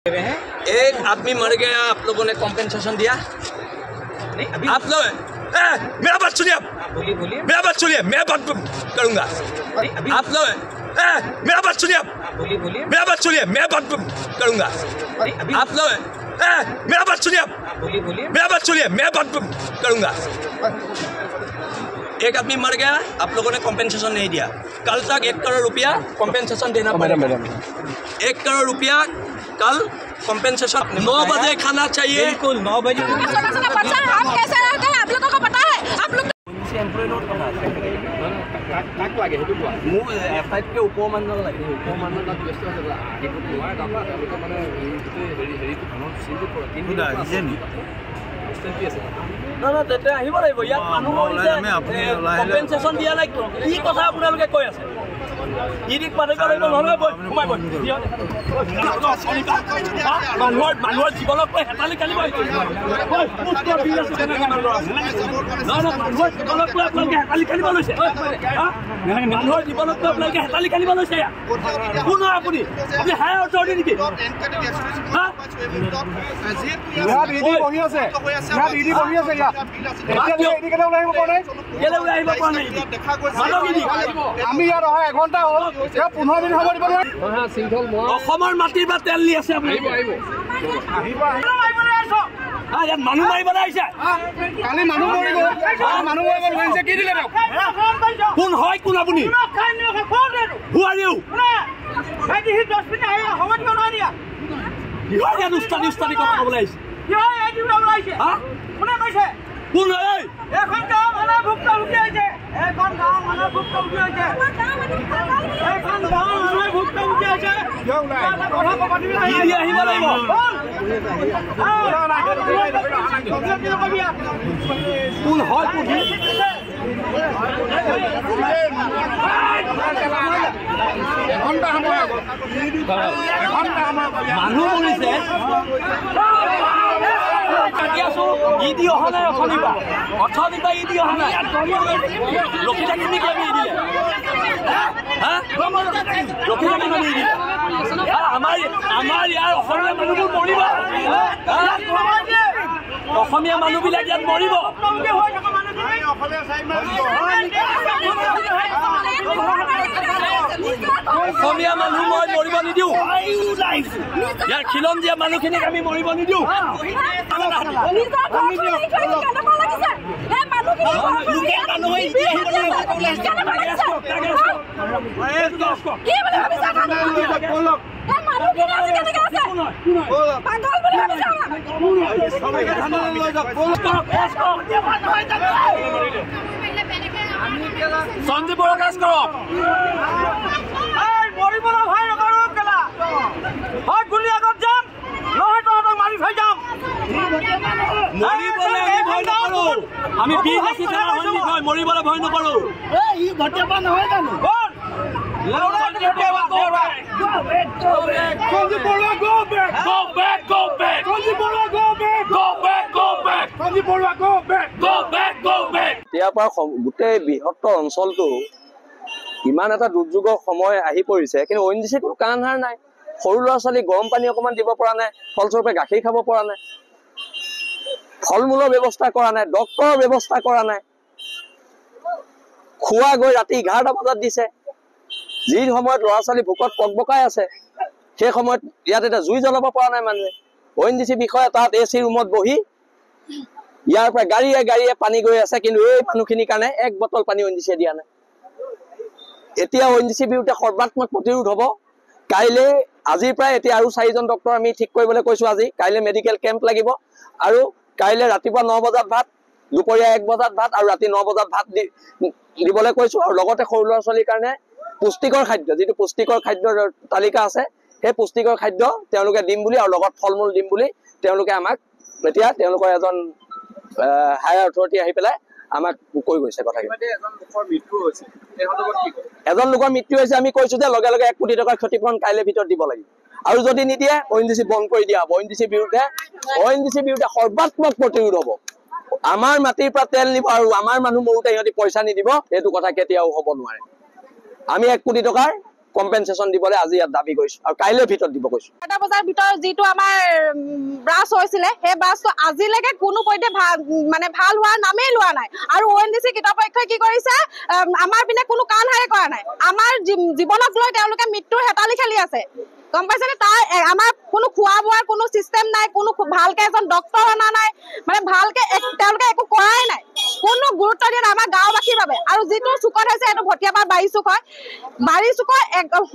एक आदमी मर गया, आप लोगों ने कॉम्पेंसेशन दिया? आप लोग मेरा बात सुनिए, बोलिए मेरा बात सुनिए, मैं बात करूंगा। आप लोग मेरा बात सुनिए, बोलिए मेरा बात सुनिए, मैं बात करूंगा। आप लोग मेरा बात सुनिए, बोलिए मेरा बात सुनिए, मैं बात करूंगा। एक आदमी मर गया, आप लोगों ने कॉम्पेंसेशन नहीं दिया। कल तक 1 करोड़ रुपया कॉम्पेंसेशन देना पड़ेगा। 1 करोड़ रुपया कल कॉम्पेंसेशन। 9 बजे खाना चाहिए। बिल्कुल 9 बजे। हम कैसे रहते हैं आप लोगों को पता है? आप लोग কম্পেনচেশ্যন দিয়া নাই, কি কথা আপোনালোকে কৈ আছে? মানুহৰ জীৱনক লৈ হেতালি কালিব, লৈছে। মানুহৰ জীৱনক লৈ আপোনালোকে হেতালি কালিব লৈছে। কোন হয় আপুনি? আপুনি হায়াৰ অথৰিটি নেকি? আমি ইয়াত অহা এঘণ্টা হ'ল, 15 মিনিট হ'ব দিব নোৱাৰি। অসমৰ মাটিৰ পৰা তেল নি আছে আপুনি। ইয়াত মানুহ মাৰিবলৈ আহিছে। কালি মানুহ মৰি গ'ল, মানুহ মৰি গ'ল, কি দিলে তেওঁক? কোন হয় কোন আপুনি? ইয়াত উস্তাদি কথা ক'বলৈ আহিছে। কোন হয়? এখন গাঁও মানুহ ভুক্তভোগী হৈছে, এখন গাঁও মানুহ ভুক্তভোগী হৈছে, এখন গাঁও মানুহ ভুক্তভোগী হৈছে। আহিব লাগিব। কোন হয় কোন? মানুহ মৰিছে। ইডি অহা নাই, অথনিবা ইডি অহা নাই। ৰখি থাকি নেকি আমি ইডিয়ে? ৰখি থাকি আমি ইডিয়ে? আমাৰ ইয়াৰ অসমীয়া মানুহবোৰ মৰিব। অসমীয়া মানুহবিলাক ইয়াত মৰিব। অসমীয়া মানুহ মই মৰিব নিদিওঁ। ইয়াৰ খিলঞ্জীয়া মানুহখিনিক আমি মৰিব নিদিওঁ। সঞ্জীৱ বড়ো কেছ কৰক। মৰিবলৈ ভয় নকৰোঁ, কেলা হয় গুলি আগত যাম, নহয় তহঁতক মাৰি থৈ যাম। মৰিবলৈ আমি ভয় নকৰোঁ। আমি বিষ আছি মৰিবলৈ ভয় নকৰোঁ। নহয় জানো? ইয়াৰ পৰা গোটেই বৃহত্তৰ অঞ্চলটো ইমান এটা দুৰ্যোগৰ সময় আহি পৰিছে, কিন্তু ONGC কোনো কাণসাৰ নাই। সৰু ল'ৰা ছোৱালী গৰম পানী অকণমান দিব পৰা নাই, ফলস্বৰূপে গাখীৰ খাব পৰা নাই, ফল মূলৰ ব্যৱস্থা কৰা নাই, ডক্তৰৰ ব্যৱস্থা কৰা নাই। খোৱা গৈ ৰাতি 11টা বজাত দিছে। যি সময়ত ল'ৰা ছোৱালী ভোকত পকপকাই আছে, সেই সময়ত ইয়াত এটা জুই জ্বলাব পৰা নাই মানুহে। ONGC বিষয়া তাত AC ৰুমত বহি ইয়াৰ পৰা গাড়ীয়ে পানী গৈ আছে, কিন্তু এই মানুহখিনিৰ কাৰণে 1 বটল পানী ONGC দিয়া নাই। এতিয়া ONGC বিৰুদ্ধে সৰ্বাত্মক প্ৰতিৰোধ হ'ব। কাইলৈ আজিৰ পৰাই এতিয়া আৰু 4জন ডক্তৰ আমি ঠিক কৰিবলৈ কৈছোঁ। আজি কাইলৈ মেডিকেল কেম্প লাগিব, আৰু কাইলৈ ৰাতিপুৱা 9 বজাত ভাত, দুপৰীয়া 1 বজাত ভাত, আৰু ৰাতি 9 বজাত ভাত দিবলৈ কৈছোঁ। আৰু লগতে সৰু ল'ৰা ছোৱালীৰ কাৰণে পুষ্টিকৰ খাদ্য, যিটো পুষ্টিকৰ খাদ্যৰ তালিকা আছে, সেই পুষ্টিকৰ খাদ্য তেওঁলোকে দিম বুলি, আৰু লগত ফল মূল দিম বুলি তেওঁলোকে আমাক এতিয়া তেওঁলোকৰ এজন হায়াৰ অথৰিটি আহি পেলাই আমাক কৈ গৈছে কথাখিনি। এজন লোকৰ মৃত্যু হৈছে। আমি কৈছোঁ যে লগে লগে 1 কোটি টকাৰ ক্ষতিপূৰণ কাইলৈ ভিতৰত দিব লাগিব, আৰু যদি নিদিয়ে ONGC বন্ধ কৰি দিয়া হ'ব। ONGC বিৰুদ্ধে সৰ্বাত্মক প্ৰতিৰোধ হ'ব। আমাৰ মাটিৰ পৰা তেল নিব, আৰু আমাৰ মানুহ মৰোতে সিহঁতি পইচা নিদিব, এইটো কথা কেতিয়াও হ'ব নোৱাৰে। আমি 1 কোটি টকাৰ কম্পেনচেশ্যন দিবলৈ আজি ইয়াত দাবী কৰিছো আৰু কাইলৈ ভিতৰত দিব কৈছো। এটা বজাৰ ভিতৰত যিটো আমাৰ ব্ৰাছ হৈছিলে সেই ব্ৰাছটো আজিলৈকে কোনো পধ্যে ভাল হোৱাৰ নামেই লোৱা নাই। আৰু ONGC কৰ্তৃপক্ষই কি কৰিছে, আমাৰ পিনে কোনো কাণ সাৰে কৰা নাই। আমাৰ জীৱনক লৈ তেওঁলোকে মৃত্যুৰ হেতালি খেলি আছে, গম পাইছেনে? তাৰ আমাৰ কোনো খোৱা বোৱাৰ কোনো চিষ্টেম নাই, কোনো ভালকে এজন ডক্তৰ অনা নাই, মানে ভালকে তেওঁলোকে একো কৰাই নাই, কোনো গুৰুত্ব দিয়া নাই আমাৰ গাঁওবাসীৰ বাবে। আৰু যিটো চুকত হৈছে সেইটো ভটিয়াপাৰ বাৰী চুক হয়। বাৰী চুকৰ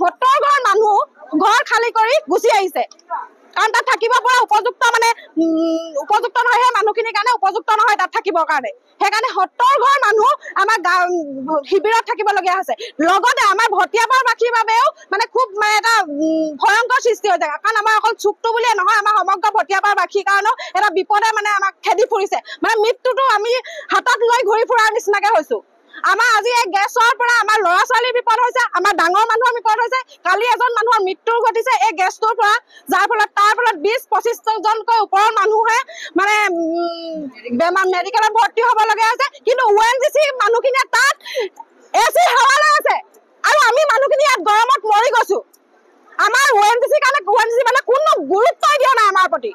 70 ঘৰ মানুহ ঘৰ খালী কৰি গুচি আহিছে, কাৰণ তাত থাকিব পৰা উপযুক্ত উপযুক্ত নহয়, সেই মানুহখিনিৰ কাৰণে উপযুক্ত নহয় তাত থাকিবৰ কাৰণে। সেইকাৰণে 70 ঘৰ মানুহ আমাৰ শিবিৰত থাকিবলগীয়া হৈছে। লগতে আমাৰ ভটিয়াপাৰবাসীৰ বাবেও খুব এটা ভয়ংকৰ সৃষ্টি হৈ যায়, কাৰণ আমাৰ অকল চুকটো বুলিয়ে নহয়, আমাৰ সমগ্ৰ ভটিয়াপাৰবাসীৰ কাৰণেও এটা বিপদে আমাক খেদি ফুৰিছে। মৃত্যুটো আমি হাতত লৈ ঘূৰি ফুৰাৰ নিচিনাকে হৈছো। আমাৰ আজি এই গেছৰ পৰা আমাৰ ল'ৰা ছোৱালীৰ বিপদ হৈছে, আমাৰ ডাঙৰ মানুহৰ বিপদ হৈছে। কালি এজন মানুহৰ মৃত্যু ঘটিছে এই গেছটোৰ পৰা, যাৰ ফলত 20-25 জনকৈ ওপৰৰ মানুহে মেডিকেলত ভৰ্তি হ'ব লগীয়া হৈছে। কিন্তু ONGC মানুহখিনিয়ে তাত AC হাৱা লৈ আছে, আৰু আমি মানুহখিনি ইয়াত গৰমত মৰি গৈছো। আমাৰ ONGC কাৰণে কোনো গুৰুত্বই দিয়া নাই আমাৰ প্ৰতি।